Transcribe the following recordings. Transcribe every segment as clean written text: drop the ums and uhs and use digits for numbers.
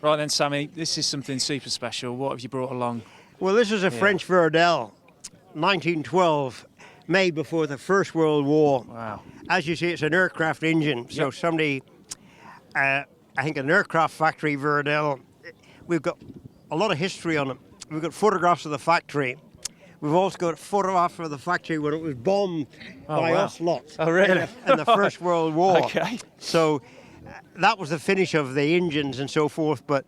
Right then, Sammy, this is something super special. What have you brought along? Well, this is a French Verdel, 1912, made before the First World War. Wow. As you see, it's an aircraft engine. So somebody, I think an aircraft factory, Verdel, we've got a lot of history on it. We've got photographs of the factory. We've also got photographs of the factory when it was bombed by Ocelots in the First World War. Okay. So that was the finish of the engines and so forth, but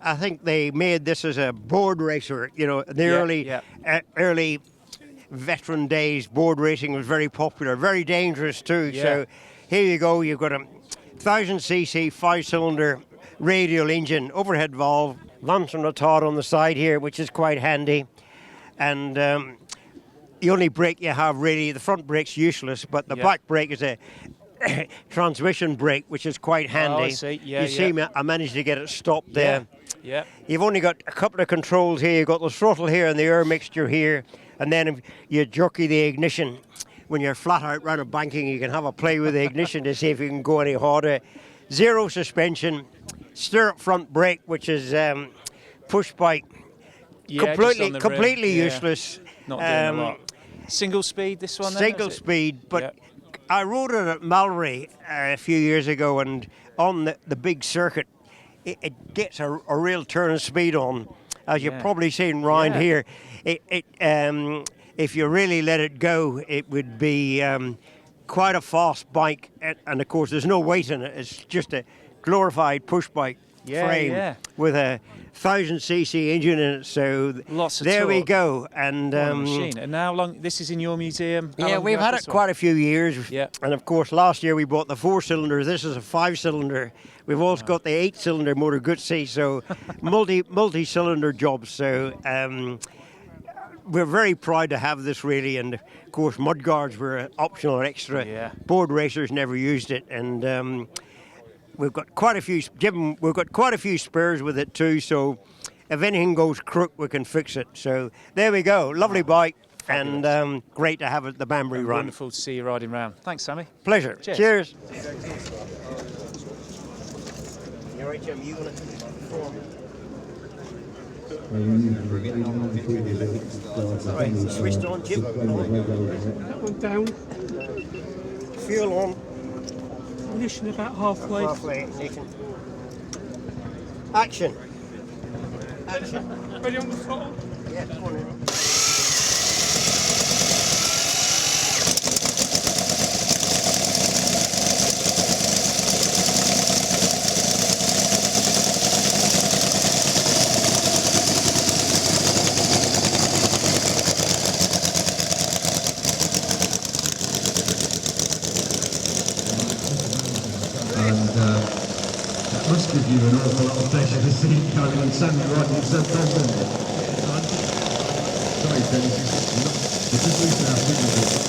I think they made this as a board racer. You know, in the early veteran days, board racing was very popular, very dangerous too. Yeah. So here you go, you've got a 1000cc 5-cylinder radial engine, overhead valve, lantern retard on the side here, which is quite handy. And the only brake you have really, the front brake's useless, but the back brake is a transmission brake, which is quite handy. Oh, I see. You see, I managed to get it stopped there. Yeah. You've only got a couple of controls here. You've got the throttle here and the air mixture here, and then if you jockey the ignition. When you're flat out round a banking, you can have a play with the ignition to see if you can go any harder. Zero suspension, stirrup front brake, which is push bike. Completely useless. Not doing a lot. Single speed, this one then? Single speed, but I rode it at Mallory a few years ago, and on the big circuit, it gets a real turn of speed on, as you've probably seen round here. If you really let it go, it would be quite a fast bike, and of course there's no weight in it. It's just a glorified push bike frame with a 1000cc engine in it. So lots of there torque. we go. And machine. And how long? This is in your museum. We've had it quite a few years. Yeah. And of course, last year we bought the 4-cylinder. This is a 5-cylinder. We've also got the 8-cylinder Motor Guzzi, so multi-cylinder jobs. So we're very proud to have this, really. And of course, mudguards were an optional extra. Yeah. Board racers never used it, and we've got quite a few. We've got quite a few spares with it too. So if anything goes crook, we can fix it. So there we go. Lovely bike. Fabulous. And great to have it at the Banbury Run. Wonderful to see you riding round. Thanks, Sammy. Pleasure. Cheers. You're right, Jim. You want to perform? Right, switched on, Jim. That one down. Fuel on. Ignition about halfway. Halfway ignition. Action. Action. Ready on the throttle? Yeah, come on in. That must give you an awful lot of pleasure to see Gary and Sammy riding so confident. Sorry, Dennis, it's just losing our signal.